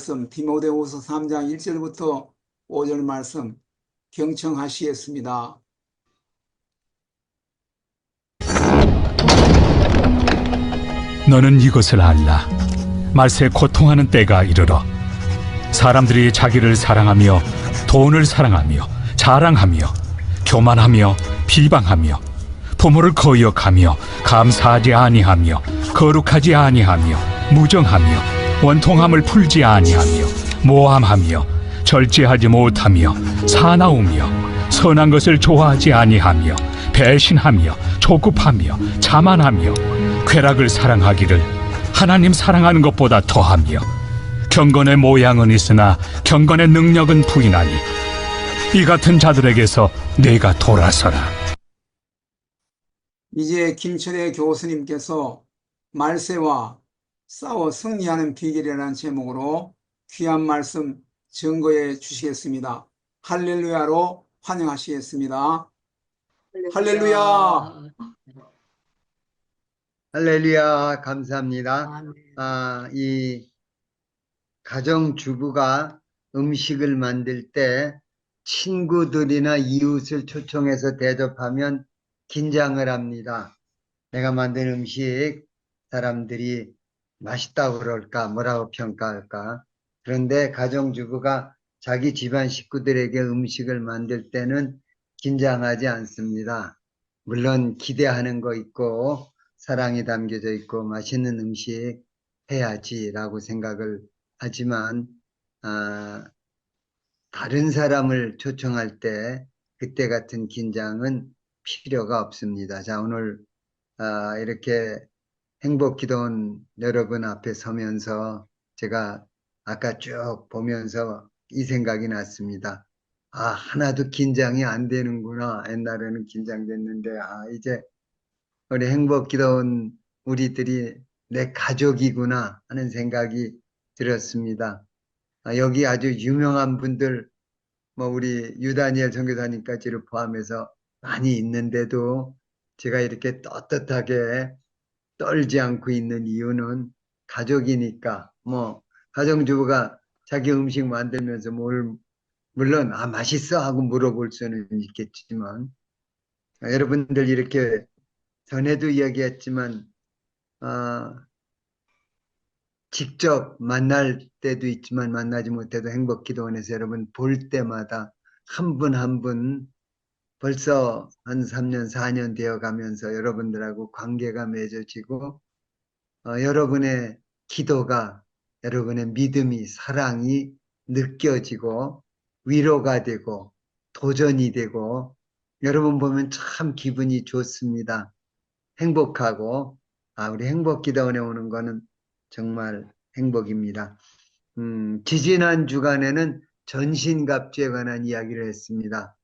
말씀 디모데후서 3장 1절부터 5절 말씀 경청하시겠습니다. 너는 이것을 알라. 말세 고통하는 때가 이르러 사람들이 자기를 사랑하며 돈을 사랑하며 자랑하며 교만하며 비방하며 부모를 거역하며 감사하지 아니하며 거룩하지 아니하며 무정하며 원통함을 풀지 아니하며 모함하며 절제하지 못하며 사나우며 선한 것을 좋아하지 아니하며 배신하며 조급하며 자만하며 쾌락을 사랑하기를 하나님 사랑하는 것보다 더하며 경건의 모양은 있으나 경건의 능력은 부인하니 이 같은 자들에게서 내가 돌아서라. 이제 김철애 교수님께서 말세와 싸워 승리하는 비결이라는 제목으로 귀한 말씀 증거해 주시겠습니다. 할렐루야로 환영하시겠습니다. 할렐루야. 할렐루야, 감사합니다. 이 가정주부가 음식을 만들 때 친구들이나 이웃을 초청해서 대접하면 긴장을 합니다. 내가 만든 음식 사람들이 맛있다고 그럴까, 뭐라고 평가할까. 그런데 가정주부가 자기 집안 식구들에게 음식을 만들 때는 긴장하지 않습니다. 물론 기대하는 거 있고 사랑이 담겨져 있고 맛있는 음식 해야지라고 생각을 하지만 다른 사람을 초청할 때 그때 같은 긴장은 필요가 없습니다. 자, 오늘 이렇게 행복기도원 여러분 앞에 서면서 제가 아까 쭉 보면서 이 생각이 났습니다. 하나도 긴장이 안 되는구나. 옛날에는 긴장됐는데 이제 우리 행복기도원 우리들이 내 가족이구나 하는 생각이 들었습니다. 여기 아주 유명한 분들, 우리 유다니엘 선교사님까지를 포함해서 많이 있는데도 제가 이렇게 떳떳하게 떨지 않고 있는 이유는 가족이니까, 가정주부가 자기 음식 만들면서 물론 맛있어 하고 물어볼 수는 있겠지만, 여러분들 이렇게 전에도 이야기했지만 직접 만날 때도 있지만 만나지 못해도 행복기도원에서 여러분 볼 때마다 한 분 한 분 벌써 한 3년 4년 되어 가면서 여러분들하고 관계가 맺어지고 여러분의 기도가, 여러분의 믿음이, 사랑이 느껴지고 위로가 되고 도전이 되고 여러분 보면 참 기분이 좋습니다. 행복하고 우리 행복기도원에 오는 거는 정말 행복입니다. 지지난 주간에는 전신갑주에 관한 이야기를 했습니다.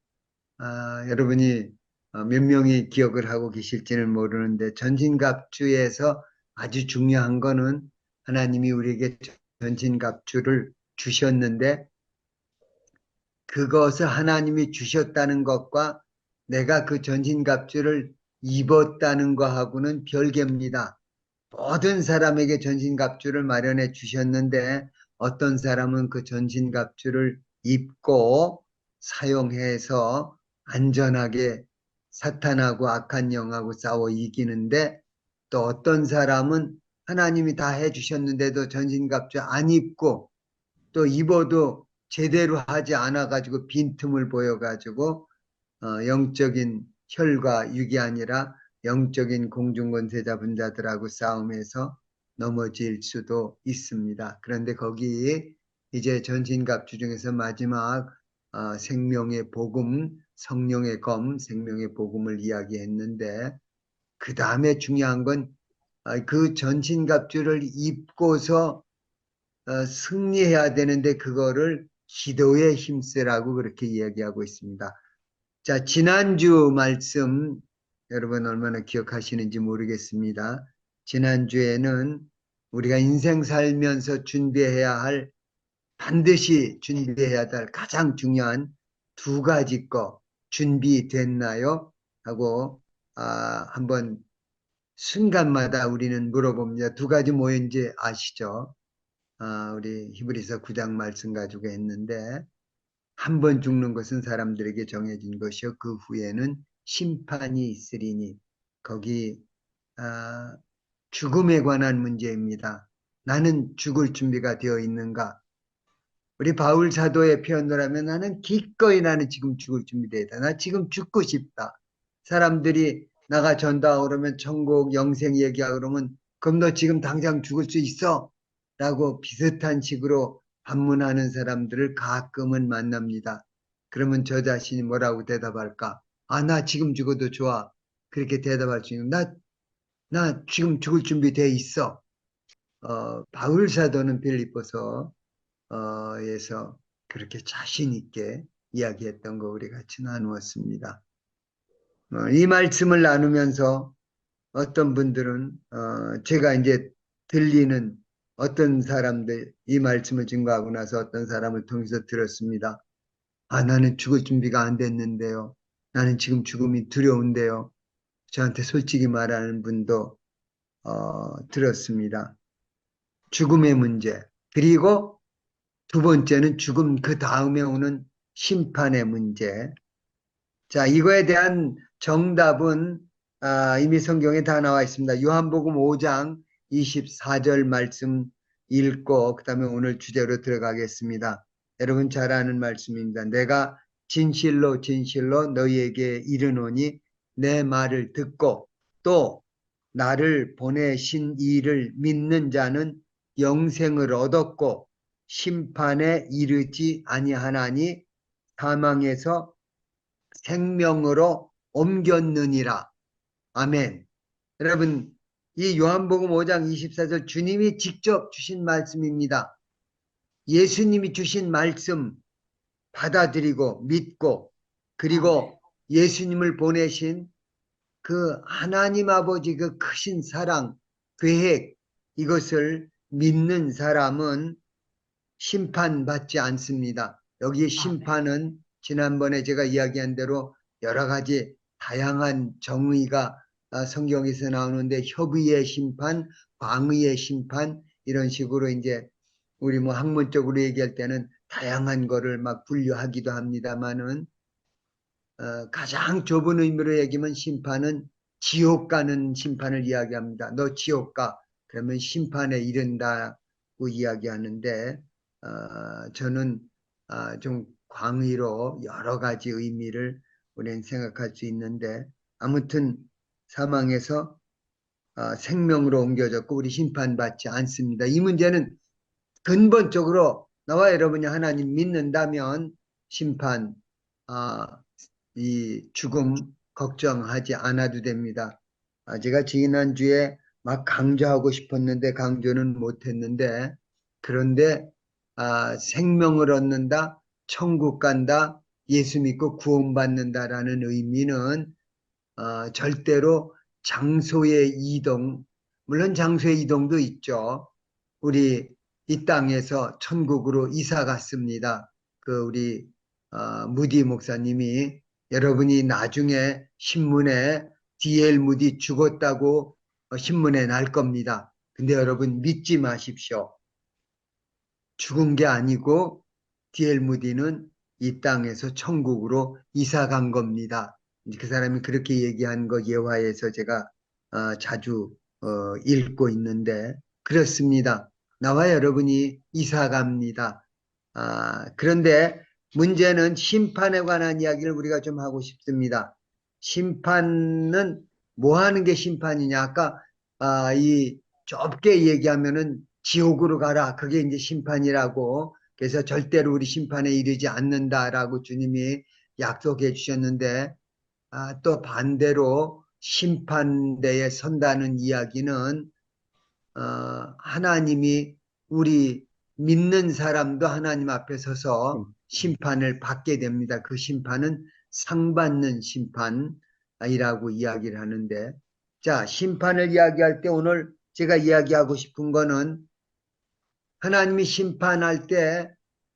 여러분이 몇 명이 기억을 하고 계실지는 모르는데 전신갑주에서 아주 중요한 거는 하나님이 우리에게 전신갑주를 주셨는데 그것을 하나님이 주셨다는 것과 내가 그 전신갑주를 입었다는 것하고는 별개입니다. 모든 사람에게 전신갑주를 마련해 주셨는데 어떤 사람은 그 전신갑주를 입고 사용해서 안전하게 사탄하고 악한 영하고 싸워 이기는데 또 어떤 사람은 하나님이 다 해주셨는데도 전신갑주 안 입고 또 입어도 제대로 하지 않아가지고 빈틈을 보여가지고 영적인 혈과 육이 아니라 영적인 공중권세 잡은 자들하고 싸움에서 넘어질 수도 있습니다. 그런데 거기 이제 전신갑주 중에서 마지막 생명의 복음, 성령의 검, 생명의 복음을 이야기했는데 그 다음에 중요한 건 그 전신갑주를 입고서 승리해야 되는데 그거를 기도에 힘쓰라고 그렇게 이야기하고 있습니다. 자, 지난주 말씀 여러분 얼마나 기억하시는지 모르겠습니다. 지난주에는 우리가 인생 살면서 반드시 준비해야 할 가장 중요한 두 가지 거 준비됐나요? 하고 한번 순간마다 우리는 물어봅니다. 두 가지 뭐인지 아시죠? 우리 히브리서 9장 말씀 가지고 했는데 한 번 죽는 것은 사람들에게 정해진 것이요 그 후에는 심판이 있으리니 거기 죽음에 관한 문제입니다. 나는 죽을 준비가 되어 있는가? 우리 바울 사도의 표현을 하면 나는 기꺼이 나는 지금 죽을 준비되어 있다. 나 지금 죽고 싶다. 사람들이 나가 전도하고 그러면 천국 영생 얘기하고 그러면 그럼 너 지금 당장 죽을 수 있어? 라고 비슷한 식으로 반문하는 사람들을 가끔은 만납니다. 그러면 저 자신이 뭐라고 대답할까? 나 지금 죽어도 좋아. 그렇게 대답할 수 있는 나 지금 죽을 준비되어 있어. 바울 사도는 빌립보서 에서 그렇게 자신 있게 이야기했던 거 우리 같이 나누었습니다. 이 말씀을 나누면서 어떤 분들은 제가 이제 들리는 어떤 사람들 이 말씀을 증거하고 나서 어떤 사람을 통해서 들었습니다. 나는 죽을 준비가 안 됐는데요. 나는 지금 죽음이 두려운데요. 저한테 솔직히 말하는 분도 들었습니다. 죽음의 문제 그리고 두 번째는 죽음 그 다음에 오는 심판의 문제. 자, 이거에 대한 정답은 이미 성경에 다 나와 있습니다. 요한복음 5장 24절 말씀 읽고 그다음에 오늘 주제로 들어가겠습니다. 여러분 잘 아는 말씀입니다. 내가 진실로 진실로 너희에게 이르노니 내 말을 듣고 또 나를 보내신 이를 믿는 자는 영생을 얻었고 심판에 이르지 아니하나니 사망에서 생명으로 옮겼느니라. 아멘. 여러분, 이 요한복음 5장 24절 주님이 직접 주신 말씀입니다. 예수님이 주신 말씀 받아들이고 믿고 그리고 예수님을 보내신 그 하나님 아버지 그 크신 사랑, 계획 이것을 믿는 사람은 심판받지 않습니다. 여기 심판은 지난번에 제가 이야기한 대로 여러 가지 다양한 정의가 성경에서 나오는데 협의의 심판, 광의의 심판 이런 식으로 이제 우리 뭐 학문적으로 얘기할 때는 다양한 거를 막 분류하기도 합니다만은 가장 좁은 의미로 얘기하면 심판은 지옥 가는 심판을 이야기합니다. 너 지옥 가. 그러면 심판에 이른다고 이야기하는데 저는 좀 광의로 여러 가지 의미를 우리는 생각할 수 있는데 아무튼 사망에서 생명으로 옮겨졌고 우리 심판받지 않습니다. 이 문제는 근본적으로 나와 여러분이 하나님 믿는다면 심판, 이 죽음 걱정하지 않아도 됩니다. 제가 지난주에 막 강조하고 싶었는데 강조는 못했는데 그런데 생명을 얻는다, 천국 간다, 예수 믿고 구원받는다라는 의미는 절대로 장소의 이동, 물론 장소의 이동도 있죠. 우리 이 땅에서 천국으로 이사 갔습니다. 그 우리 무디 목사님이 여러분이 나중에 신문에 D.L. 무디 죽었다고 신문에 날 겁니다. 근데 여러분 믿지 마십시오. 죽은 게 아니고 D.L. 무디는 이 땅에서 천국으로 이사 간 겁니다. 그 사람이 그렇게 얘기한 거 예화에서 제가 자주 읽고 있는데 그렇습니다. 나와 여러분이 이사 갑니다. 그런데 문제는 심판에 관한 이야기를 우리가 좀 하고 싶습니다. 심판은 뭐 하는 게 심판이냐? 아까 이 좁게 얘기하면은 지옥으로 가라. 그게 이제 심판이라고. 그래서 절대로 우리 심판에 이르지 않는다라고 주님이 약속해 주셨는데 또 반대로 심판대에 선다는 이야기는 하나님이 우리 믿는 사람도 하나님 앞에 서서 심판을 받게 됩니다. 그 심판은 상받는 심판이라고 이야기를 하는데 자, 심판을 이야기할 때 오늘 제가 이야기하고 싶은 거는 하나님이 심판할 때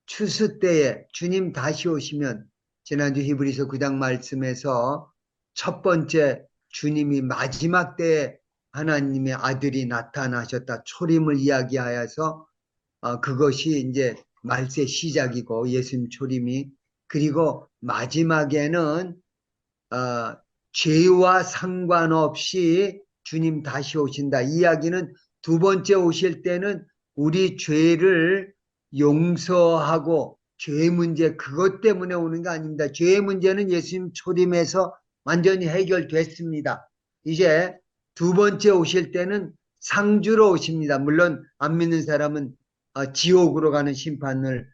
추수 때에 주님 다시 오시면 지난주 히브리서 9장 말씀에서 첫 번째 주님이 마지막 때에 하나님의 아들이 나타나셨다. 초림을 이야기하여서 그것이 이제 말세 시작이고 예수님 초림이, 그리고 마지막에는 죄와 상관없이 주님 다시 오신다. 이 이야기는 두 번째 오실 때는 우리 죄를 용서하고 죄 문제 그것 때문에 오는 게 아닙니다. 죄의 문제는 예수님 초림에서 완전히 해결됐습니다. 이제 두 번째 오실 때는 상주로 오십니다. 물론 안 믿는 사람은 지옥으로 가는 심판을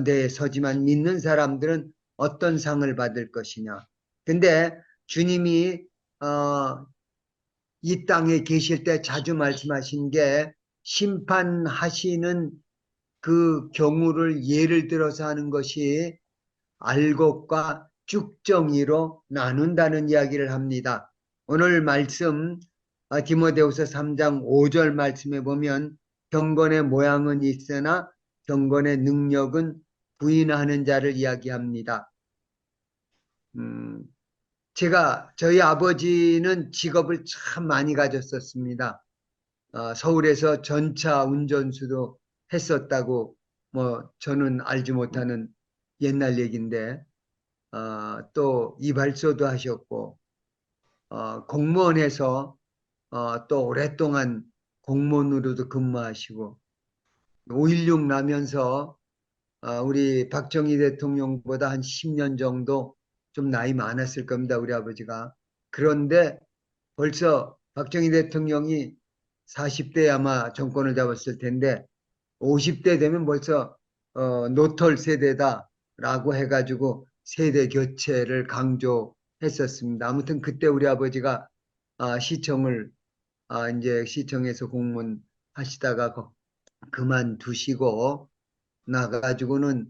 내에 서지만 믿는 사람들은 어떤 상을 받을 것이냐. 근데 주님이 이 땅에 계실 때 자주 말씀하신 게 심판하시는 그 경우를 예를 들어서 하는 것이 알곡과 쭉정이로 나눈다는 이야기를 합니다. 오늘 말씀 디모데후서 3장 5절 말씀에 보면 경건의 모양은 있으나 경건의 능력은 부인하는 자를 이야기합니다. 저희 아버지는 직업을 참 많이 가졌었습니다. 서울에서 전차 운전수도 했었다고 저는 알지 못하는 옛날 얘기인데, 또 이발소도 하셨고, 공무원에서 또 오랫동안 공무원으로도 근무하시고, 5.16 나면서 우리 박정희 대통령보다 한 10년 정도 좀 나이 많았을 겁니다, 우리 아버지가. 그런데 벌써 박정희 대통령이 40대 아마 정권을 잡았을 텐데 50대 되면 벌써 노털 세대다라고 해가지고 세대 교체를 강조했었습니다. 아무튼 그때 우리 아버지가 시청을 이제 시청에서 공무원 하시다가 그만두시고 나가지고는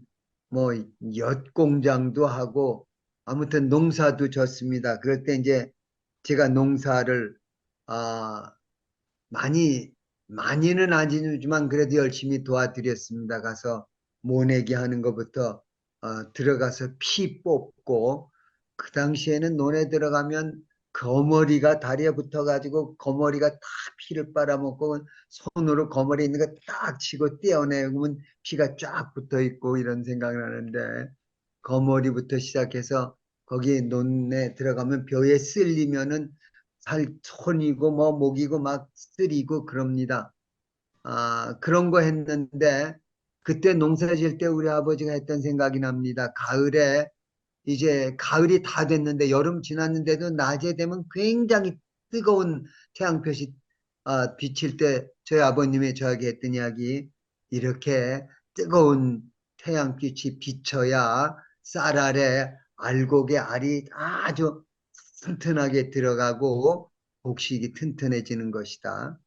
엿공장도 하고 아무튼 농사도 졌습니다. 그럴 때 이제 제가 농사를 많이는 아니지만 그래도 열심히 도와드렸습니다. 가서 모내기 하는 것부터 들어가서 피 뽑고, 그 당시에는 논에 들어가면 거머리가 다리에 붙어가지고 거머리가 다 피를 빨아먹고 손으로 거머리 있는 거 딱 치고 떼어내면 피가 쫙 붙어있고 이런 생각을 하는데, 거머리부터 시작해서 거기 논에 들어가면 벼에 쓸리면은 손이고 목이고 막 쓰리고 그럽니다. 그런 거 했는데 그때 농사 지을 때 우리 아버지가 했던 생각이 납니다. 가을에 이제 가을이 다 됐는데 여름 지났는데도 낮에 되면 굉장히 뜨거운 태양볕이 비칠 때 저희 아버님이 저에게 했던 이야기, 이렇게 뜨거운 태양빛이 비쳐야 쌀 아래 알곡의 알이 아주 튼튼하게 들어가고 곡식이 튼튼해지는 것이다.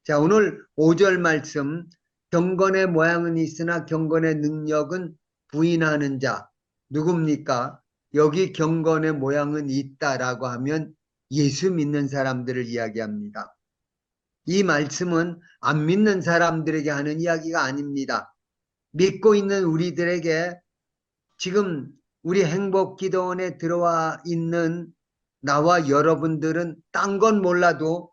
자, 오늘 5절 말씀, 경건의 모양은 있으나 경건의 능력은 부인하는 자 누굽니까? 여기 경건의 모양은 있다라고 하면 예수 믿는 사람들을 이야기합니다. 이 말씀은 안 믿는 사람들에게 하는 이야기가 아닙니다. 믿고 있는 우리들에게, 지금 우리 행복기도원에 들어와 있는 나와 여러분들은 딴 건 몰라도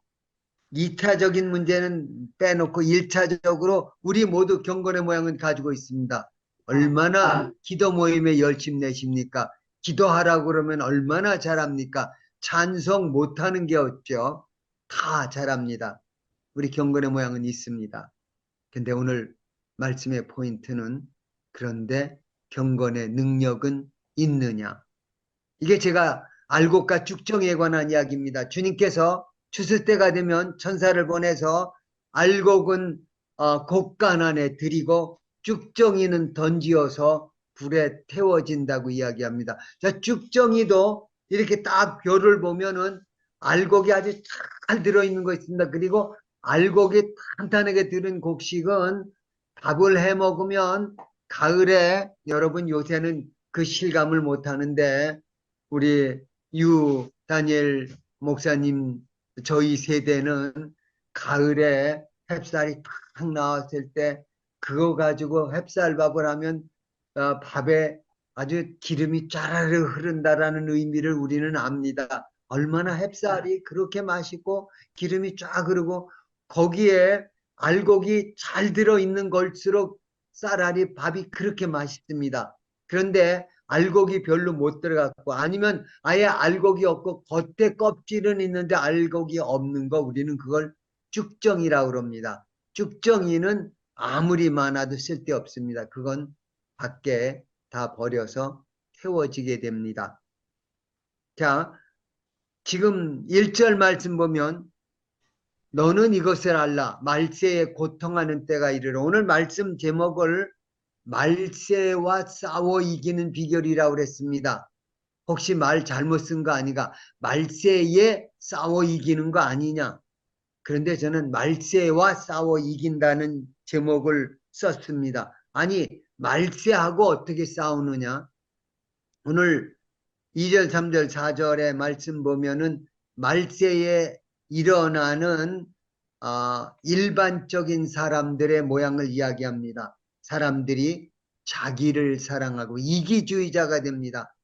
2차적인 문제는 빼놓고 1차적으로 우리 모두 경건의 모양은 가지고 있습니다. 얼마나 기도 모임에 열심 내십니까? 기도하라고 그러면 얼마나 잘합니까? 찬송 못하는 게 없죠. 다 잘합니다. 우리 경건의 모양은 있습니다. 근데 오늘 말씀의 포인트는, 그런데 경건의 능력은 있느냐? 이게 제가 알곡과 쭉정이에 관한 이야기입니다. 주님께서 추수 때가 되면 천사를 보내서 알곡은 곡간 안에 들이고 쭉정이는 던지어서 불에 태워진다고 이야기합니다. 자, 쭉정이도 이렇게 딱 벼를 보면은 알곡이 아주 잘 들어있는 거 있습니다. 그리고 알곡이 탄탄하게 들은 곡식은 밥을 해 먹으면 가을에, 여러분 요새는 그 실감을 못 하는데 우리 유 다니엘 목사님 저희 세대는 가을에 햅쌀이 탁 나왔을 때 그거 가지고 햅쌀밥을 하면 밥에 아주 기름이 짜르르 흐른다라는 의미를 우리는 압니다. 얼마나 햅쌀이 그렇게 맛있고 기름이 쫙 흐르고 거기에 알곡이 잘 들어있는 걸수록 쌀알이 밥이 그렇게 맛있습니다. 그런데 알곡이 별로 못 들어갔고 아니면 아예 알곡이 없고 겉에 껍질은 있는데 알곡이 없는 거 우리는 그걸 쭉정이라고 그럽니다. 쭉정이는 아무리 많아도 쓸데없습니다. 그건 밖에 다 버려서 태워지게 됩니다. 자, 지금 1절 말씀 보면 너는 이것을 알라. 말세에 고통하는 때가 이르러. 오늘 말씀 제목을 말세와 싸워 이기는 비결이라고 그랬습니다. 혹시 말 잘못 쓴 거 아니가? 말세에 싸워 이기는 거 아니냐? 그런데 저는 말세와 싸워 이긴다는 제목을 썼습니다. 아니, 말세하고 어떻게 싸우느냐? 오늘 2절, 3절, 4절의 말씀 보면은 말세에 일어나는 일반적인 사람들의 모양을 이야기합니다. 사람들이 자기를 사랑하고 이기주의자가 됩니다.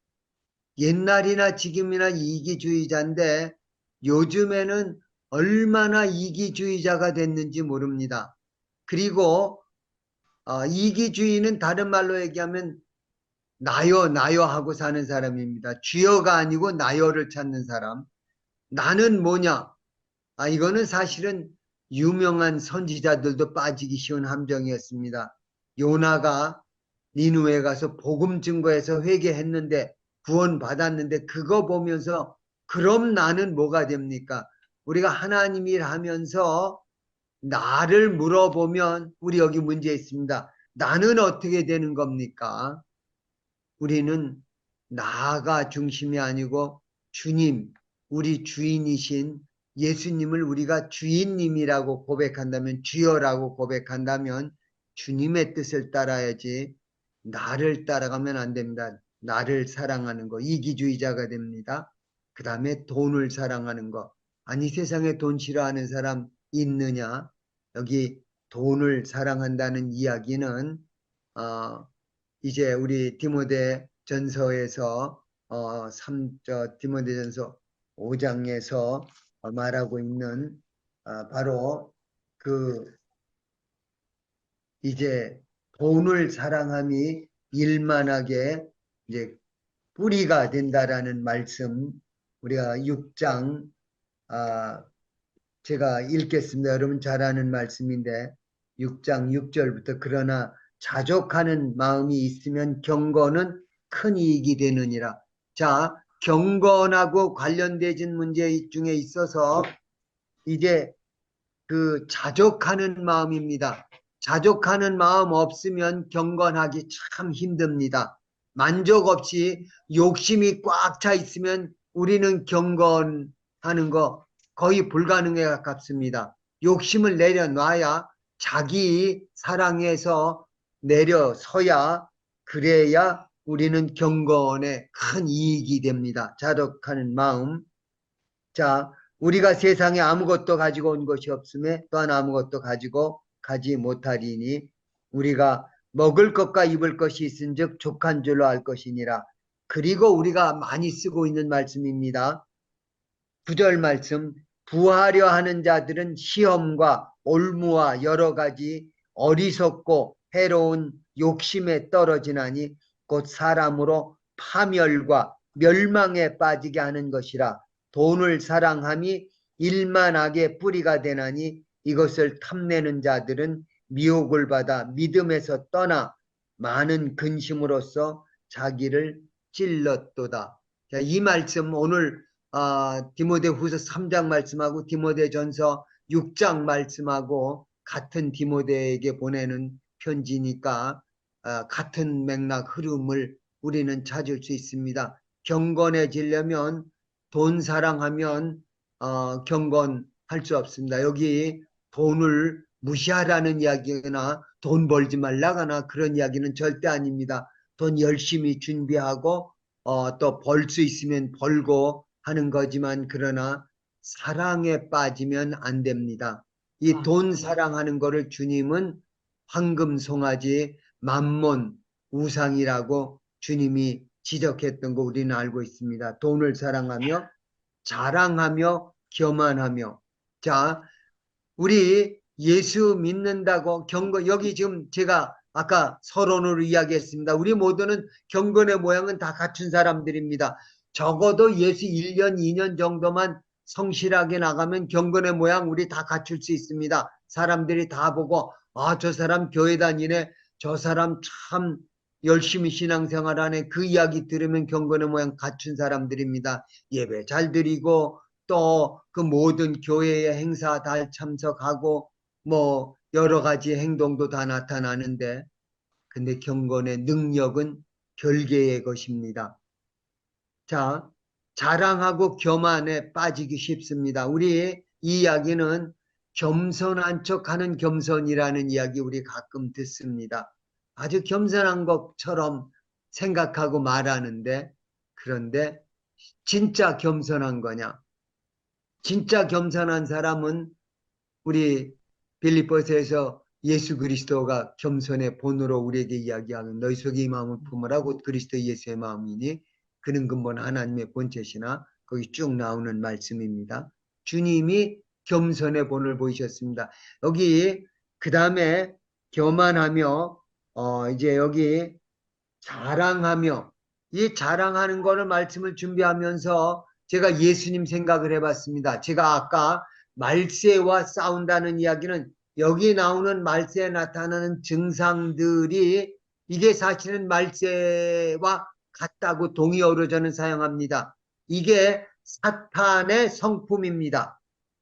옛날이나 지금이나 이기주의자인데 요즘에는 얼마나 이기주의자가 됐는지 모릅니다. 그리고 이기주의는 다른 말로 얘기하면 나요 하고 사는 사람입니다. 주여가 아니고 나요를 찾는 사람. 나는 뭐냐? 이거는 사실은 유명한 선지자들도 빠지기 쉬운 함정이었습니다. 요나가 니누에 가서 복음 증거해서 회개했는데 구원받았는데 그거 보면서 그럼 나는 뭐가 됩니까? 우리가 하나님이 하면서 나를 물어보면 우리 여기 문제 있습니다. 나는 어떻게 되는 겁니까? 우리는 나가 중심이 아니고 주님, 우리 주인이신 예수님을 우리가 주인님이라고 고백한다면, 주여라고 고백한다면 주님의 뜻을 따라야지 나를 따라가면 안 됩니다. 나를 사랑하는 거, 이기주의자가 됩니다. 그 다음에 돈을 사랑하는 거. 아니, 세상에 돈 싫어하는 사람 있느냐? 여기 돈을 사랑한다는 이야기는 이제 우리 디모데 전서에서 디모데 전서 5장에서 말하고 있는 바로 그 이제 돈을 사랑함이 일만하게 이제 뿌리가 된다라는 말씀 우리가 6장 제가 읽겠습니다. 여러분 잘 아는 말씀인데 6장 6절부터 그러나 자족하는 마음이 있으면 경건은 큰 이익이 되느니라. 자, 경건하고 관련되진 문제 중에 있어서 이제 그 자족하는 마음입니다. 자족하는 마음 없으면 경건하기 참 힘듭니다. 만족 없이 욕심이 꽉 차 있으면 우리는 경건하는 거 거의 불가능에 가깝습니다. 욕심을 내려놔야 자기 사랑에서 내려서야 그래야 우리는 경건에 큰 이익이 됩니다. 자족하는 마음. 자, 우리가 세상에 아무것도 가지고 온 것이 없음에 또한 아무것도 가지고 가지 못하리니 우리가 먹을 것과 입을 것이 있은즉 족한 줄로 알 것이니라. 그리고 우리가 많이 쓰고 있는 말씀입니다. 9절 말씀. 부하려 하는 자들은 시험과 올무와 여러 가지 어리석고 해로운 욕심에 떨어지나니 곧 사람으로 파멸과 멸망에 빠지게 하는 것이라. 돈을 사랑함이 일만하게 뿌리가 되나니 이것을 탐내는 자들은 미혹을 받아 믿음에서 떠나 많은 근심으로써 자기를 찔렀도다. 자, 이 말씀 오늘 디모데후서 3장 말씀하고 디모데전서 6장 말씀하고 같은 디모데에게 보내는 편지니까 같은 맥락 흐름을 우리는 찾을 수 있습니다. 경건해지려면 돈 사랑하면 경건할 수 없습니다. 여기 돈을 무시하라는 이야기나 돈 벌지 말라거나 그런 이야기는 절대 아닙니다. 돈 열심히 준비하고 또 벌 수 있으면 벌고 하는 거지만 그러나 사랑에 빠지면 안 됩니다. 이 돈 사랑하는 거를 주님은 황금 송아지 만몬 우상이라고 주님이 지적했던 거 우리는 알고 있습니다. 돈을 사랑하며 자랑하며 교만하며. 자, 우리 예수 믿는다고 여기 지금 제가 아까 서론으로 이야기했습니다. 우리 모두는 경건의 모양은 다 갖춘 사람들입니다. 적어도 예수 1년, 2년 정도만 성실하게 나가면 경건의 모양 우리 다 갖출 수 있습니다. 사람들이 다 보고, 아, 저 사람 교회 다니네. 저 사람 참 열심히 신앙생활하네. 그 이야기 들으면 경건의 모양 갖춘 사람들입니다. 예배 잘 드리고, 또 그 모든 교회의 행사 다 참석하고, 뭐 여러 가지 행동도 다 나타나는데, 근데 경건의 능력은 별개의 것입니다. 자, 자랑하고 교만에 빠지기 쉽습니다. 우리 이 이야기는 겸손한 척하는 겸손이라는 이야기 우리 가끔 듣습니다. 아주 겸손한 것처럼 생각하고 말하는데, 그런데 진짜 겸손한 거냐? 진짜 겸손한 사람은 우리 빌립보서에서 예수 그리스도가 겸손의 본으로 우리에게 이야기하는 너희 속에 이 마음을 품으라고 그리스도 예수의 마음이니 그는 근본 하나님의 본체시나 거기 쭉 나오는 말씀입니다. 주님이 겸손의 본을 보이셨습니다. 여기 그 다음에 교만하며 이제 여기 자랑하며 이 자랑하는 거를 말씀을 준비하면서 제가 예수님 생각을 해봤습니다. 제가 아까 말세와 싸운다는 이야기는 여기 나오는 말세에 나타나는 증상들이 이게 사실은 말세와 같다고 동의어로 저는 사용합니다. 이게 사탄의 성품입니다.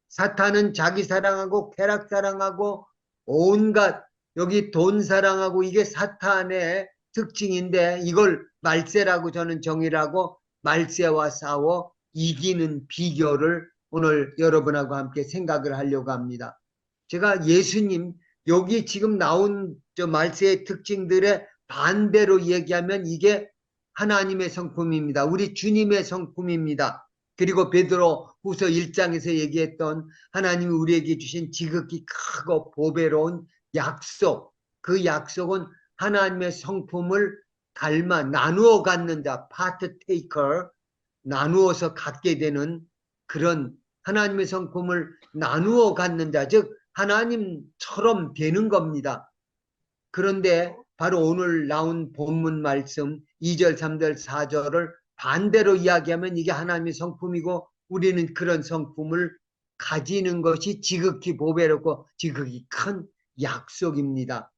사탄은 자기 사랑하고 쾌락 사랑하고 온갖 여기 돈 사랑하고 이게 사탄의 특징인데 이걸 말세라고 저는 정의를 하고 말세와 싸워 이기는 비결을 오늘 여러분하고 함께 생각을 하려고 합니다. 제가 예수님 여기 지금 나온 저 말세의 특징들의 반대로 얘기하면 이게 하나님의 성품입니다. 우리 주님의 성품입니다. 그리고 베드로 후서 1장에서 얘기했던 하나님이 우리에게 주신 지극히 크고 보배로운 약속, 그 약속은 하나님의 성품을 닮아 나누어 갖는 자, 파트 테이커, 나누어서 갖게 되는 그런 하나님의 성품을 나누어 갖는 자, 즉 하나님처럼 되는 겁니다. 그런데 바로 오늘 나온 본문 말씀 2절, 3절, 4절을 반대로 이야기하면 이게 하나님의 성품이고 우리는 그런 성품을 가지는 것이 지극히 보배롭고 지극히 큰 약속입니다.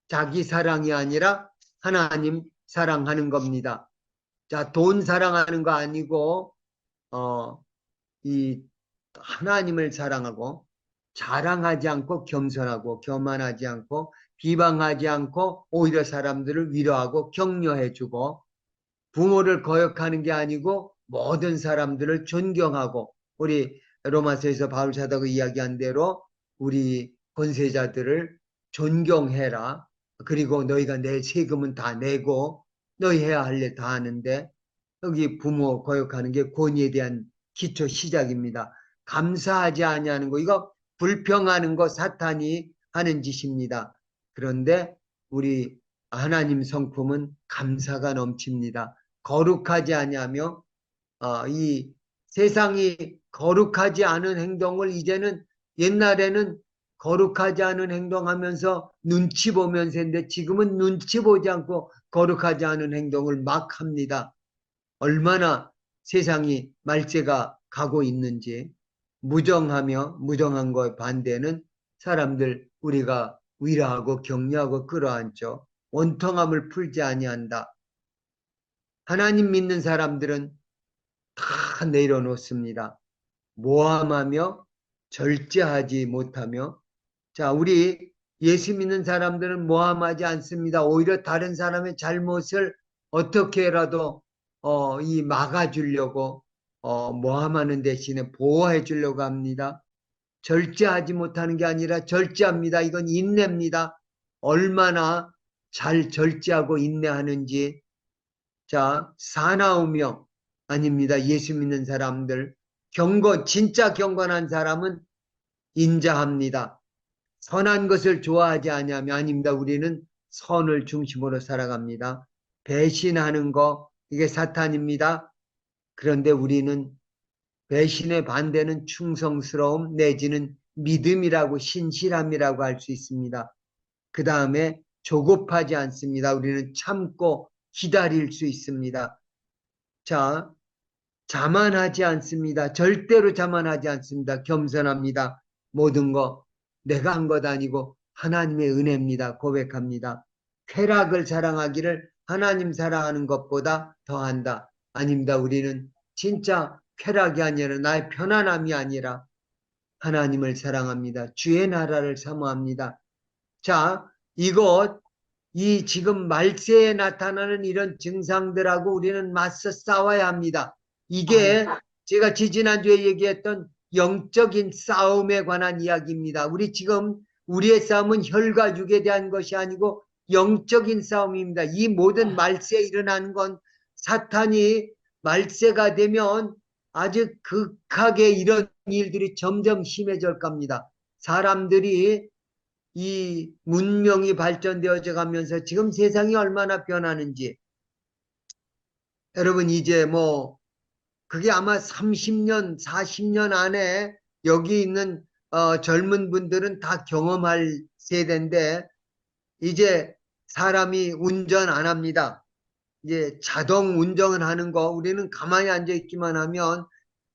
자기 사랑이 아니라 하나님 사랑하는 겁니다. 자, 돈 사랑하는 거 아니고 이 하나님을 사랑하고 자랑하지 않고 겸손하고 교만하지 않고 비방하지 않고 오히려 사람들을 위로하고 격려해주고 부모를 거역하는 게 아니고 모든 사람들을 존경하고 우리 로마서에서 바울 사도가 이야기한 대로 우리 권세자들을 존경해라. 그리고 너희가 내 세금은 다 내고 너희 해야 할 일 다 하는데 여기 부모 거역하는 게 권위에 대한 기초 시작입니다. 감사하지 아니하는 거 이거 불평하는 거 사탄이 하는 짓입니다. 그런데 우리 하나님 성품은 감사가 넘칩니다. 거룩하지 아니하며 이 세상이 거룩하지 않은 행동을 이제는 옛날에는 거룩하지 않은 행동하면서 눈치 보면서 했는데 지금은 눈치 보지 않고 거룩하지 않은 행동을 막 합니다. 얼마나 세상이 말세가 가고 있는지 무정하며 무정한 것 반대는 사람들 우리가 위로하고 격려하고 끌어안죠. 원통함을 풀지 아니한다. 하나님 믿는 사람들은 다 내려놓습니다. 모함하며 절제하지 못하며 자 우리 예수 믿는 사람들은 모함하지 않습니다. 오히려 다른 사람의 잘못을 어떻게라도 이 막아주려고 모함하는 대신에 보호해 주려고 합니다. 절제하지 못하는 게 아니라 절제합니다. 이건 인내입니다. 얼마나 잘 절제하고 인내하는지. 자, 사나우며 아닙니다. 예수 믿는 사람들 진짜 경건한 사람은 인자합니다. 선한 것을 좋아하지 아니하며 아닙니다. 우리는 선을 중심으로 살아갑니다. 배신하는 거 이게 사탄입니다. 그런데 우리는 배신의 반대는 충성스러움 내지는 믿음이라고 신실함이라고 할 수 있습니다. 그 다음에 조급하지 않습니다. 우리는 참고 기다릴 수 있습니다. 자, 자만하지 않습니다. 절대로 자만하지 않습니다. 겸손합니다. 모든 거 내가 한 것 아니고 하나님의 은혜입니다. 고백합니다. 쾌락을 사랑하기를 하나님 사랑하는 것보다 더한다. 아닙니다. 우리는 진짜 쾌락이 아니라 나의 편안함이 아니라 하나님을 사랑합니다. 주의 나라를 사모합니다. 자, 이 지금 말세에 나타나는 이런 증상들하고 우리는 맞서 싸워야 합니다. 이게 제가 지지난주에 얘기했던 영적인 싸움에 관한 이야기입니다. 우리의 싸움은 혈과 육에 대한 것이 아니고 영적인 싸움입니다. 이 모든 말세에 일어나는 건 사탄이 말세가 되면 아주 극하게 이런 일들이 점점 심해질 겁니다. 사람들이 이 문명이 발전되어져 가면서 지금 세상이 얼마나 변하는지 여러분 이제 그게 아마 30년, 40년 안에 여기 있는 젊은 분들은 다 경험할 세대인데 이제 사람이 운전 안 합니다. 이제 자동 운전을 하는 거 우리는 가만히 앉아 있기만 하면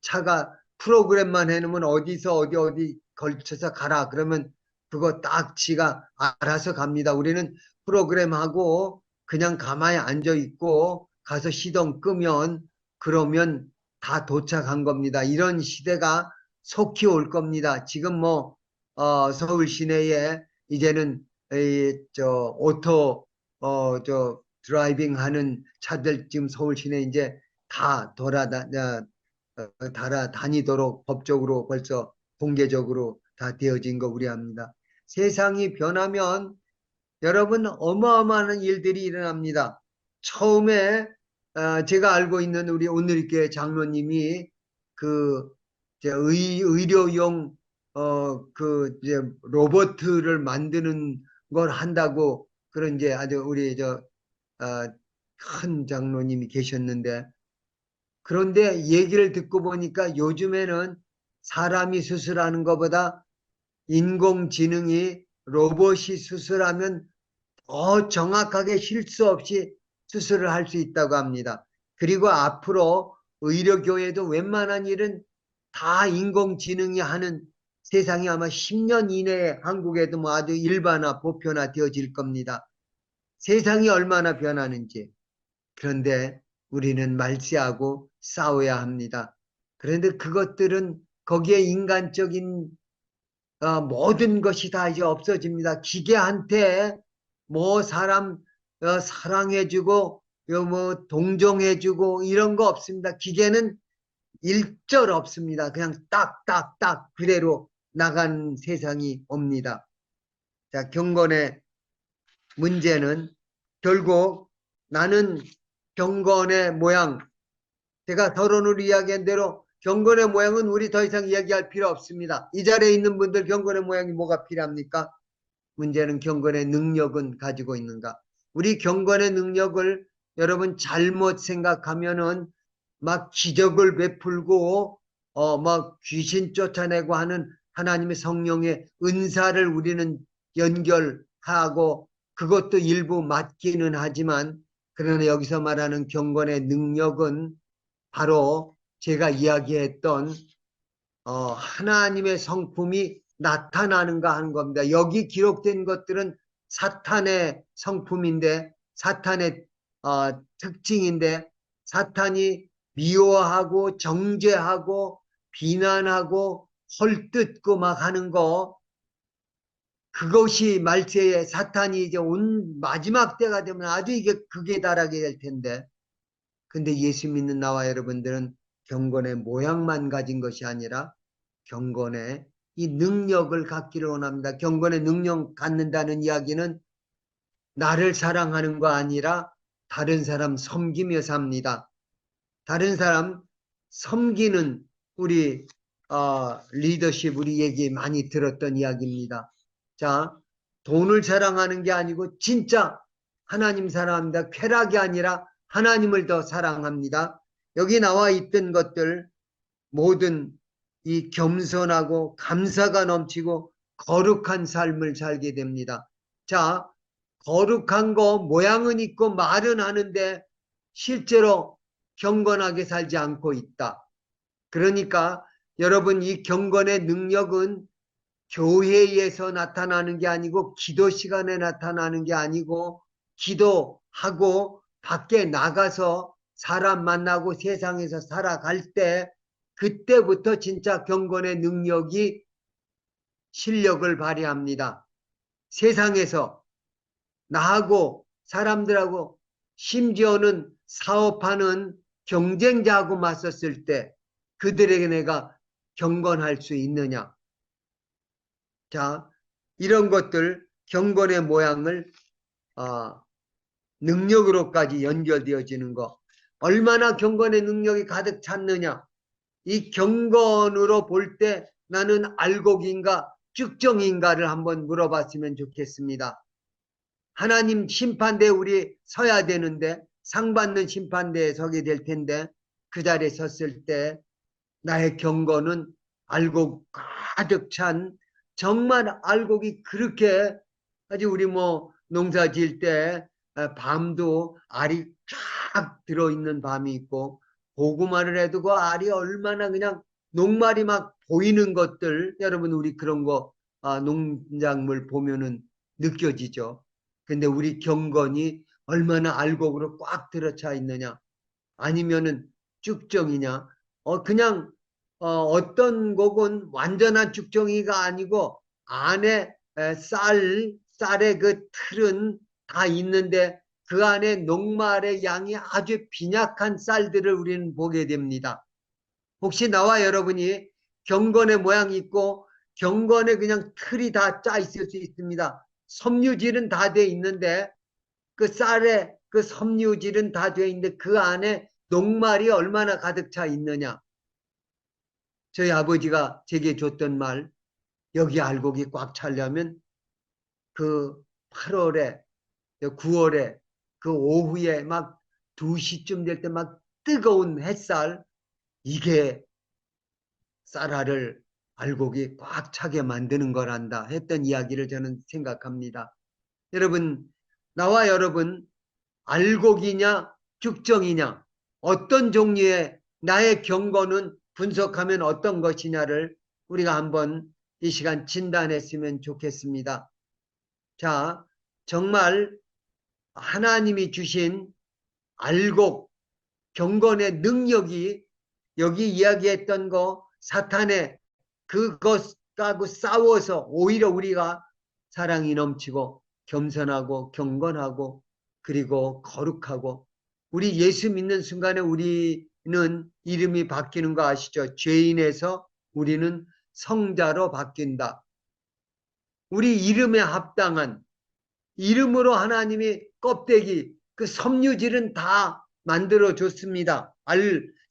차가 프로그램만 해놓으면 어디서 어디 걸쳐서 가라 그러면 그거 딱 지가 알아서 갑니다. 우리는 프로그램하고 그냥 가만히 앉아 있고 가서 시동 끄면 그러면 다 도착한 겁니다. 이런 시대가 속히 올 겁니다. 지금 서울 시내에 이제는 드라이빙 하는 차들 지금 서울 시내 이제 다 다니도록 법적으로 벌써 공개적으로 다 되어진 거 우리 압니다. 세상이 변하면 여러분 어마어마한 일들이 일어납니다. 처음에 제가 알고 있는 우리 오늘교회 장로님이 의료용 이제 로봇을 만드는 걸 한다고 그런 이제 아주 우리 큰 장로님이 계셨는데 그런데 얘기를 듣고 보니까 요즘에는 사람이 수술하는 것보다 인공지능이 로봇이 수술하면 더 정확하게 실수 없이 수술을 할 수 있다고 합니다. 그리고 앞으로 의료교회도 웬만한 일은 다 인공지능이 하는 세상이 아마 10년 이내에 한국에도 아주 일반화, 보편화 되어질 겁니다. 세상이 얼마나 변하는지. 그런데 우리는 말세하고 싸워야 합니다. 그런데 그것들은 거기에 인간적인 모든 것이 다 이제 없어집니다. 기계한테 사람 사랑해주고 동정해주고 이런 거 없습니다. 기계는 일절 없습니다. 그냥 딱딱딱 그대로 나간 세상이 옵니다. 자, 경건의 문제는 결국 나는 경건의 모양, 제가 서론으로 이야기한 대로 경건의 모양은 우리 더 이상 이야기할 필요 없습니다. 이 자리에 있는 분들 경건의 모양이 뭐가 필요합니까? 문제는 경건의 능력은 가지고 있는가? 우리 경건의 능력을 여러분 잘못 생각하면은 막 기적을 베풀고 막 귀신 쫓아내고 하는 하나님의 성령의 은사를 우리는 연결하고 그것도 일부 맞기는 하지만 그러나 여기서 말하는 경건의 능력은 바로 제가 이야기했던 하나님의 성품이 나타나는가 하는 겁니다. 여기 기록된 것들은 사탄의 성품인데 사탄의 특징인데 사탄이 미워하고 정죄하고 비난하고 헐뜯고 막 하는 거 그것이 말세에 사탄이 이제 온 마지막 때가 되면 아주 이게 극에 달하게 될 텐데 근데 예수 믿는 나와 여러분들은 경건의 모양만 가진 것이 아니라 경건의 이 능력을 갖기를 원합니다. 경건의 능력 갖는다는 이야기는 나를 사랑하는 거 아니라 다른 사람 섬기며 삽니다. 다른 사람 섬기는 우리 리더십 우리 얘기 많이 들었던 이야기입니다. 자, 돈을 사랑하는 게 아니고 진짜 하나님 사랑합니다. 쾌락이 아니라 하나님을 더 사랑합니다. 여기 나와 있던 것들 모든 이 겸손하고 감사가 넘치고 거룩한 삶을 살게 됩니다. 자, 거룩한 거 모양은 있고 말은 하는데 실제로 경건하게 살지 않고 있다. 그러니까 여러분, 이 경건의 능력은 교회에서 나타나는 게 아니고, 기도 시간에 나타나는 게 아니고, 기도하고 밖에 나가서 사람 만나고 세상에서 살아갈 때, 그때부터 진짜 경건의 능력이 실력을 발휘합니다. 세상에서 나하고 사람들하고, 심지어는 사업하는 경쟁자하고 맞섰을 때 그들에게 내가 경건할 수 있느냐. 자, 이런 것들, 경건의 모양을 능력으로까지 연결되어지는 거. 얼마나 경건의 능력이 가득 찼느냐. 이 경건으로 볼 때 나는 알곡인가 쭉정인가를 한번 물어봤으면 좋겠습니다. 하나님 심판대에 우리 서야 되는데, 상 받는 심판대에 서게 될 텐데, 그 자리에 섰을 때 나의 경건은 알곡 가득 찬, 정말 알곡이 그렇게, 아주 우리 뭐 농사 지을 때 밤도 알이 쫙 들어있는 밤이 있고, 고구마를 해도 그 알이 얼마나 그냥 녹말이 막 보이는 것들, 여러분 우리 그런 거 농작물 보면은 느껴지죠. 근데 우리 경건이 얼마나 알곡으로 꽉 들어차 있느냐, 아니면은 쭉정이냐. 그냥 어떤 곡은 완전한 쭉정이가 아니고 안에 쌀의 그 틀은 다 있는데 그 안에 녹말의 양이 아주 빈약한 쌀들을 우리는 보게 됩니다. 혹시 나와 여러분이 경건의 모양이 있고 경건에 그냥 틀이 다 짜 있을 수 있습니다. 섬유질은 다 돼 있는데, 그 쌀에 그 섬유질은 다 돼 있는데 그 안에 녹말이 얼마나 가득 차 있느냐. 저희 아버지가 제게 줬던 말, 여기 알곡이 꽉 차려면 그 8월에 9월에 그 오후에 막 2시쯤 될 때 막 뜨거운 햇살, 이게 쌀알을 알곡이 꽉 차게 만드는 거란다 했던 이야기를 저는 생각합니다. 여러분, 나와 여러분, 알곡이냐 쭉정이냐, 어떤 종류의 나의 경건은 분석하면 어떤 것이냐를 우리가 한번 이 시간 진단했으면 좋겠습니다. 자, 정말 하나님이 주신 알곡, 경건의 능력이 여기 이야기했던 거, 사탄의 그것하고 싸워서 오히려 우리가 사랑이 넘치고 겸손하고 경건하고 그리고 거룩하고, 우리 예수 믿는 순간에 우리는 이름이 바뀌는 거 아시죠? 죄인에서 우리는 성자로 바뀐다. 우리 이름에 합당한, 이름으로 하나님이 껍데기, 그 섬유질은 다 만들어 줬습니다.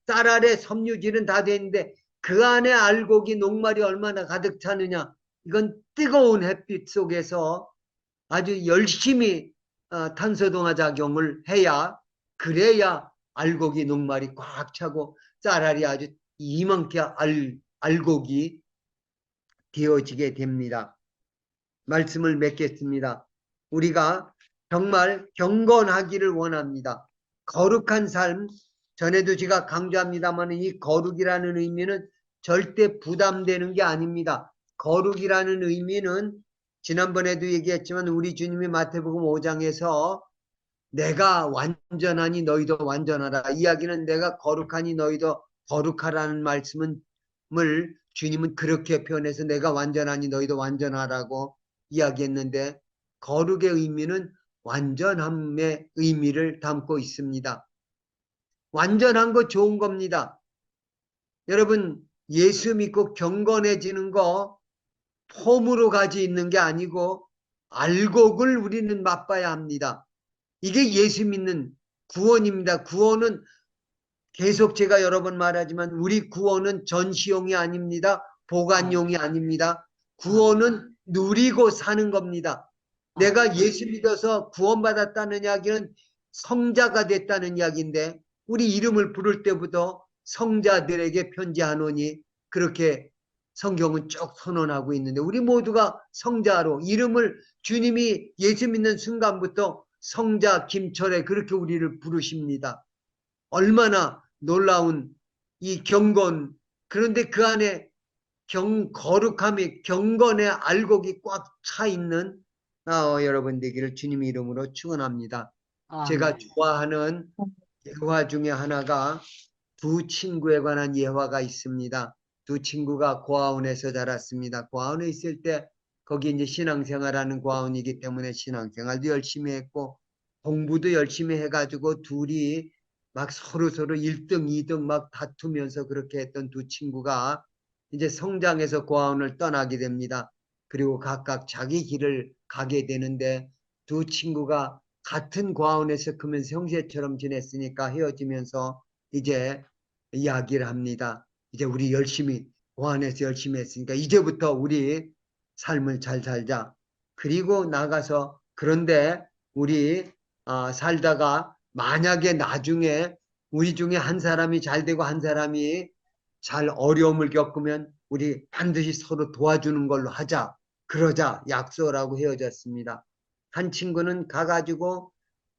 쌀알의 섬유질은 다 돼 있는데 그 안에 알곡이 녹말이 얼마나 가득 차느냐. 이건 뜨거운 햇빛 속에서 아주 열심히 탄소동화 작용을 해야, 그래야 알곡이 녹말이 꽉 차고 쌀알이 아주 이만큼 알곡이 되어지게 됩니다. 말씀을 맺겠습니다. 우리가 정말 경건하기를 원합니다. 거룩한 삶, 전에도 제가 강조합니다만 이 거룩이라는 의미는 절대 부담되는 게 아닙니다. 거룩이라는 의미는 지난번에도 얘기했지만 우리 주님이 마태복음 5장에서 내가 완전하니 너희도 완전하라, 이야기는 내가 거룩하니 너희도 거룩하라는 말씀을 주님은 그렇게 표현해서 내가 완전하니 너희도 완전하라고 이야기했는데, 거룩의 의미는 완전함의 의미를 담고 있습니다. 완전한 거 좋은 겁니다. 여러분, 예수 믿고 경건해지는 거 폼으로 가지고 있는 게 아니고 알곡을 우리는 맛봐야 합니다. 이게 예수 믿는 구원입니다. 구원은 계속 제가 여러 번 말하지만 우리 구원은 전시용이 아닙니다. 보관용이 아닙니다. 구원은 누리고 사는 겁니다. 내가 예수 믿어서 구원받았다는 이야기는 성자가 됐다는 이야기인데, 우리 이름을 부를 때부터 성자들에게 편지하노니 그렇게 성경은 쭉 선언하고 있는데 우리 모두가 성자로 이름을 주님이 예수 믿는 순간부터 성자 김철애 그렇게 우리를 부르십니다. 얼마나 놀라운 이 경건, 그런데 그 안에 거룩함이 경건의 알곡이 꽉 차 있는 여러분 되기를 주님의 이름으로 축원합니다. 제가 좋아하는 예화 중에 하나가 두 친구에 관한 예화가 있습니다. 두 친구가 고아원에서 자랐습니다. 고아원에 있을 때 거기 이제 신앙생활하는 고아원이기 때문에 신앙생활도 열심히 했고 공부도 열심히 해가지고 둘이 막 서로 1등, 2등 막 다투면서 그렇게 했던 두 친구가 이제 성장해서 고아원을 떠나게 됩니다. 그리고 각각 자기 길을 가게 되는데 두 친구가 같은 고아원에서 크면서 형제처럼 지냈으니까 헤어지면서 이제 이야기를 합니다. 이제 우리 열심히 고아원에서 열심히 했으니까 이제부터 우리 삶을 잘 살자. 그리고 나가서 그런데 우리 살다가 만약에 나중에 우리 중에 한 사람이 잘 되고 한 사람이 잘 어려움을 겪으면 우리 반드시 서로 도와주는 걸로 하자. 그러자 약속을 하고 헤어졌습니다. 한 친구는 가가지고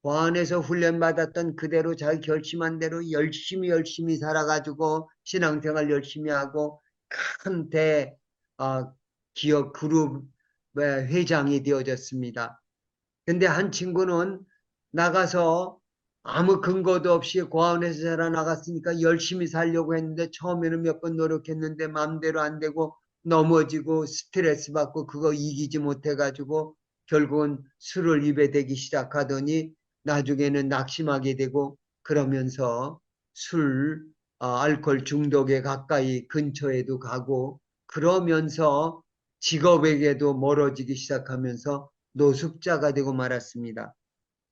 고아원에서 훈련받았던 그대로 자기 결심한 대로 열심히 살아가지고 신앙생활 열심히 하고 큰 기업 그룹의 회장이 되어졌습니다. 근데 한 친구는 나가서 아무 근거도 없이 고아원에서 자라나갔으니까 열심히 살려고 했는데 처음에는 몇 번 노력했는데 마음대로 안 되고 넘어지고 스트레스 받고 그거 이기지 못해가지고 결국은 술을 입에 대기 시작하더니 나중에는 낙심하게 되고 그러면서 알코올 중독에 가까이 근처에도 가고 그러면서 직업에게도 멀어지기 시작하면서 노숙자가 되고 말았습니다.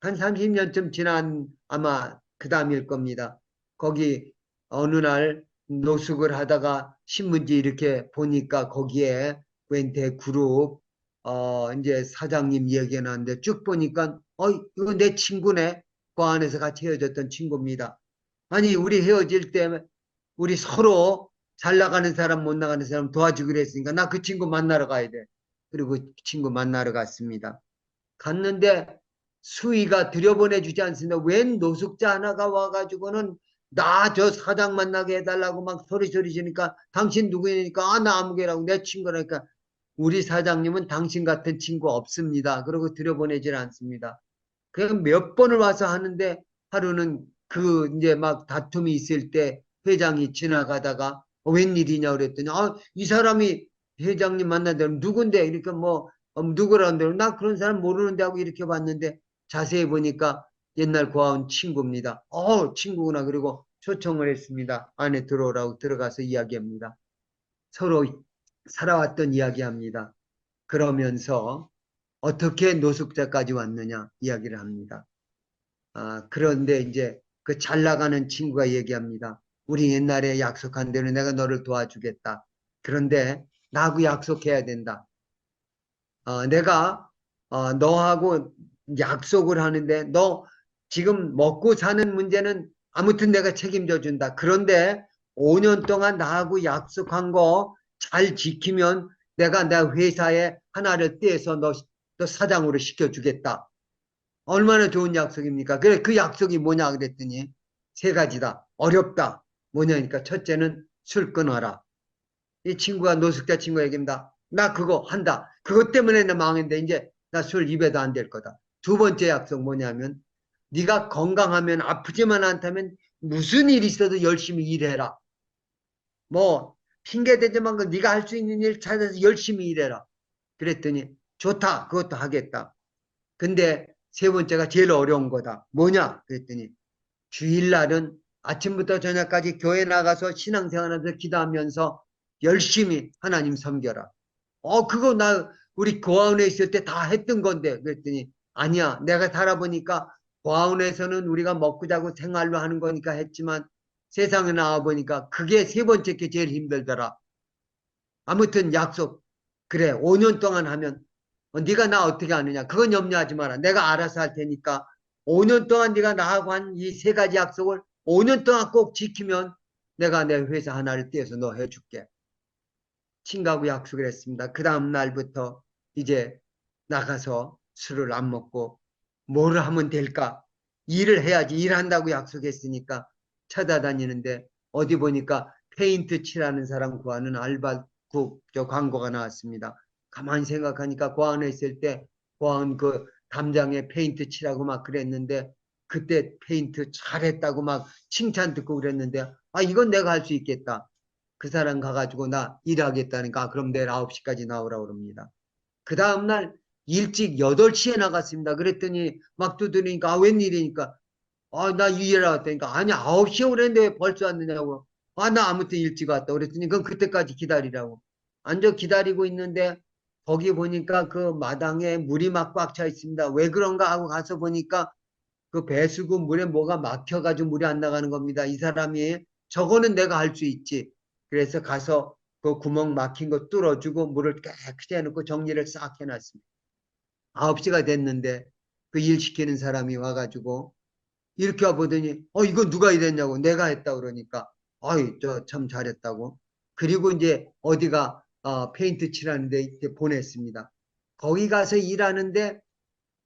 한 30년쯤 지난 아마 그 다음일 겁니다. 거기 어느 날 노숙을 하다가 신문지 이렇게 보니까 거기에 웬 대그룹 이제 사장님 얘기가 나는데 쭉 보니까 이거 내 친구네. 그 안에서 같이 헤어졌던 친구입니다. 아니 우리 헤어질 때 우리 서로 잘 나가는 사람 못 나가는 사람 도와주기로 했으니까 나 그 친구 만나러 가야 돼. 그리고 그 친구 만나러 갔습니다. 갔는데 수위가 들여보내주지 않습니다. 웬 노숙자 하나가 와가지고는 나 저 사장 만나게 해달라고 막 소리 지니까 당신 누구니까 나 아무개라고 내 친구라니까 우리 사장님은 당신 같은 친구 없습니다. 그러고 들여보내질 않습니다. 그냥 몇 번을 와서 하는데 하루는 이제 막 다툼이 있을 때 회장이 지나가다가 웬일이냐 그랬더니 이 사람이 회장님 만나면 누군데 이렇게 뭐 누구라는데 나 그런 사람 모르는데 하고 이렇게 봤는데 자세히 보니까 옛날 고아원 친구입니다. 친구구나. 그리고 초청을 했습니다. 안에 들어오라고 들어가서 이야기합니다. 서로 살아왔던 이야기합니다. 그러면서 어떻게 노숙자까지 왔느냐 이야기를 합니다. 그런데 이제 그 잘 나가는 친구가 얘기합니다. 우리 옛날에 약속한 대로 내가 너를 도와주겠다. 그런데 나하고 약속해야 된다. 내가 너하고 약속을 하는데 너 지금 먹고 사는 문제는 아무튼 내가 책임져 준다. 그런데 5년 동안 나하고 약속한 거 잘 지키면 내가 내 회사에 하나를 떼서 너 사장으로 시켜주겠다. 얼마나 좋은 약속입니까? 그래 그 약속이 뭐냐 그랬더니 세 가지다. 어렵다. 뭐냐니까 첫째는 술 끊어라. 이 친구가 노숙자 친구 얘기입니다. 나 그거 한다. 그것 때문에 나 망했는데 이제 나 술 입에도 안 될 거다. 두 번째 약속 뭐냐면 네가 건강하면 아프지만 않다면 무슨 일 있어도 열심히 일해라. 뭐 핑계 대지만 네가 할 수 있는 일 찾아서 열심히 일해라. 그랬더니 좋다. 그것도 하겠다. 근데 세 번째가 제일 어려운 거다. 뭐냐? 그랬더니 주일날은 아침부터 저녁까지 교회 나가서 신앙생활하면서 기도하면서 열심히 하나님 섬겨라. 그거 우리 고아원에 있을 때 다 했던 건데. 그랬더니 아니야. 내가 살아보니까 고아원에서는 우리가 먹고 자고 생활로 하는 거니까 했지만 세상에 나와보니까 그게 세 번째 게 제일 힘들더라. 아무튼 약속. 그래 5년 동안 하면 네가 나 어떻게 하느냐. 그건 염려하지 마라. 내가 알아서 할 테니까 5년 동안 네가 나하고 한 이 세 가지 약속을 5년 동안 꼭 지키면 내가 내 회사 하나를 떼서 너 해줄게. 친구하고 약속을 했습니다. 그 다음 날부터 이제 나가서 술을 안 먹고 뭘 하면 될까? 일을 해야지. 일한다고 약속했으니까 찾아다니는데 어디 보니까 페인트 칠하는 사람 구하는 알바국 저 광고가 나왔습니다. 가만히 생각하니까 고아원에 있을 때 고아원 그 담장에 페인트 칠하고 막 그랬는데 그때 페인트 잘했다고 막 칭찬 듣고 그랬는데 아 이건 내가 할 수 있겠다. 그 사람 가가지고 나 일하겠다니까 아, 그럼 내일 9시까지 나오라 그럽니다. 그 다음날 일찍 8시에 나갔습니다. 그랬더니 막 두드리니까 아, 웬일이니까 아, 나 일하러 왔다니까 아니 9시에 오랬는데 왜 벌써 왔느냐고 아, 나 아무튼 일찍 왔다 그랬더니 그럼 그때까지 기다리라고 앉아 기다리고 있는데 거기 보니까 그 마당에 물이 막 꽉 차 있습니다. 왜 그런가 하고 가서 보니까 그 배수구 물에 뭐가 막혀가지고 물이 안 나가는 겁니다. 이 사람이 저거는 내가 할 수 있지. 그래서 가서 그 구멍 막힌 거 뚫어주고 물을 깨끗이 해놓고 정리를 싹 해놨습니다. 9시가 됐는데 그 일 시키는 사람이 와가지고 이렇게 와보더니 이거 누가 이랬냐고 내가 했다 그러니까 아이 저 참 잘했다고. 그리고 이제 어디가 페인트 칠하는데 이렇게 보냈습니다. 거기 가서 일하는데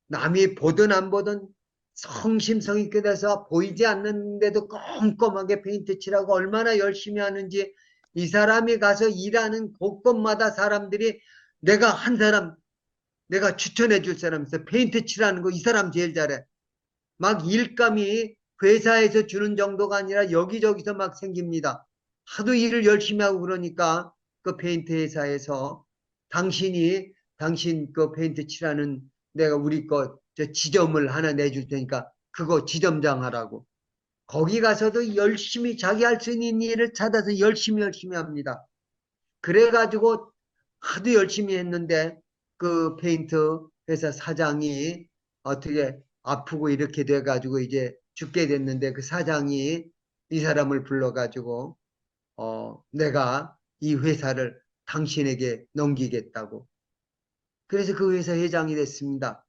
남이 보든 안 보든 성심성 있게 돼서 보이지 않는데도 꼼꼼하게 페인트 칠하고 얼마나 열심히 하는지 이 사람이 가서 일하는 곳곳마다 사람들이 내가 한 사람 내가 추천해 줄 사람 있어. 페인트 칠하는 거 이 사람 제일 잘해. 막 일감이 회사에서 주는 정도가 아니라 여기저기서 막 생깁니다. 하도 일을 열심히 하고 그러니까 그 페인트 회사에서 당신 그 페인트 칠하는 내가 우리 거 저 지점을 하나 내줄 테니까 그거 지점장 하라고. 거기 가서도 열심히 자기 할 수 있는 일을 찾아서 열심히 합니다. 그래가지고 하도 열심히 했는데 그 페인트 회사 사장이 어떻게 아프고 이렇게 돼가지고 이제 죽게 됐는데 그 사장이 이 사람을 불러가지고 내가 이 회사를 당신에게 넘기겠다고. 그래서 그 회사 회장이 됐습니다.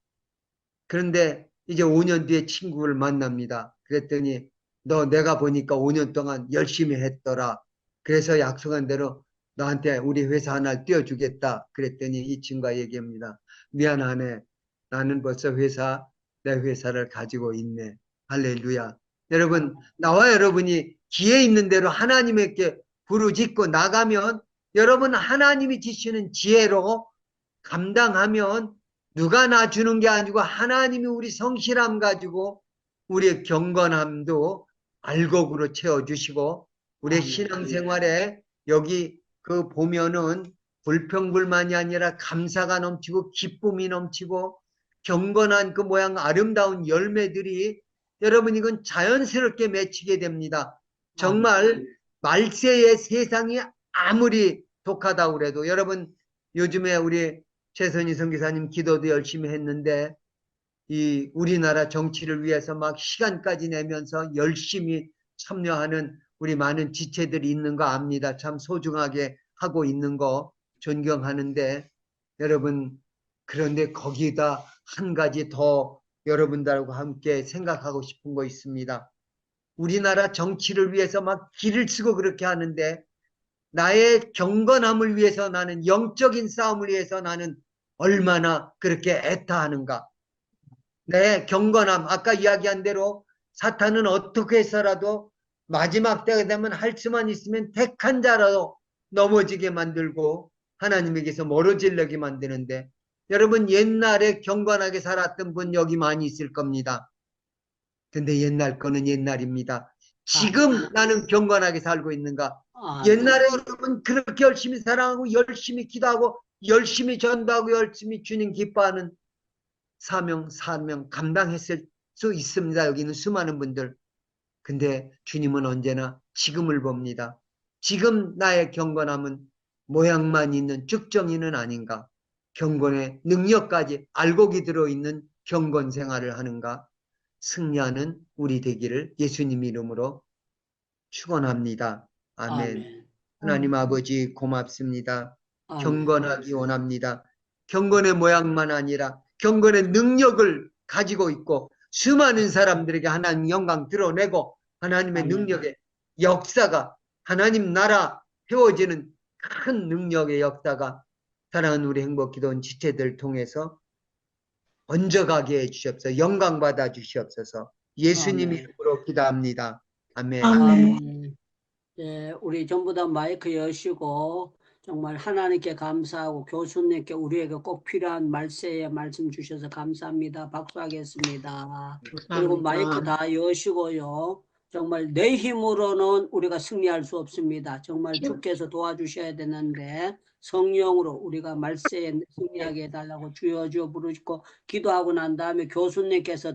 그런데 이제 5년 뒤에 친구를 만납니다. 그랬더니 너 내가 보니까 5년 동안 열심히 했더라. 그래서 약속한 대로 너한테 우리 회사 하나 띄워주겠다. 그랬더니 이 친구가 얘기합니다. 미안하네. 나는 벌써 내 회사를 가지고 있네. 할렐루야. 여러분, 나와 여러분이 기회 있는 대로 하나님에게 부르짖고 나가면 여러분 하나님이 주시는 지혜로 감당하면 누가 나 주는 게 아니고 하나님이 우리 성실함 가지고 우리의 경건함도 알곡으로 채워주시고 우리의 신앙생활에 여기 그 보면은 불평불만이 아니라 감사가 넘치고 기쁨이 넘치고 경건한 그 모양 아름다운 열매들이 여러분 이건 자연스럽게 맺히게 됩니다. 정말 말세의 세상이 아무리 독하다고 그래도 여러분 요즘에 우리 최선희 선교사님 기도도 열심히 했는데 이 우리나라 정치를 위해서 막 시간까지 내면서 열심히 참여하는 우리 많은 지체들이 있는 거 압니다. 참 소중하게 하고 있는 거 존경하는데 여러분 그런데 거기다 한 가지 더 여러분들하고 함께 생각하고 싶은 거 있습니다. 우리나라 정치를 위해서 막 길을 쓰고 그렇게 하는데 나의 경건함을 위해서 나는 영적인 싸움을 위해서 나는 얼마나 그렇게 애타하는가. 내 경건함 아까 이야기한 대로 사탄은 어떻게 해서라도 마지막 때가 되면 할 수만 있으면 택한 자라도 넘어지게 만들고 하나님에게서 멀어지려게 만드는데 여러분 옛날에 경건하게 살았던 분 여기 많이 있을 겁니다. 근데 옛날 거는 옛날입니다. 지금 나는 경건하게 살고 있는가? 옛날에 여러분 그렇게 열심히 사랑하고 열심히 기도하고 열심히 전도하고 열심히 주님 기뻐하는 사명 감당했을 수 있습니다. 여기는 수많은 분들. 근데 주님은 언제나 지금을 봅니다. 지금 나의 경건함은 모양만 있는 쭉정이는 아닌가? 경건의 능력까지 알곡이 들어있는 경건 생활을 하는가? 승리하는 우리 되기를 예수님 이름으로 축원합니다. 아멘. 하나님 아버지 고맙습니다. 경건하기 원합니다. 경건의 모양만 아니라 경건의 능력을 가지고 있고 수많은 사람들에게 하나님 영광 드러내고 하나님의 능력의 역사가 하나님 나라 세워지는 큰 능력의 역사가 사랑하는 우리 행복기도원 지체들 통해서 번져가게 해주시옵소서. 영광 받아 주시옵소서. 예수님 아멘. 이름으로 기도합니다. 아멘. 아멘. 예, 우리 전부 다 마이크 여시고 정말 하나님께 감사하고 교수님께 우리에게 꼭 필요한 말세에 말씀 주셔서 감사합니다. 박수하겠습니다. 그리고 마이크 다 여시고요. 정말 내 힘으로는 우리가 승리할 수 없습니다. 정말 주께서 도와주셔야 되는데 성령으로 우리가 말세에 승리하게 해달라고 주여 주여 부르시고 기도하고 난 다음에 교수님께서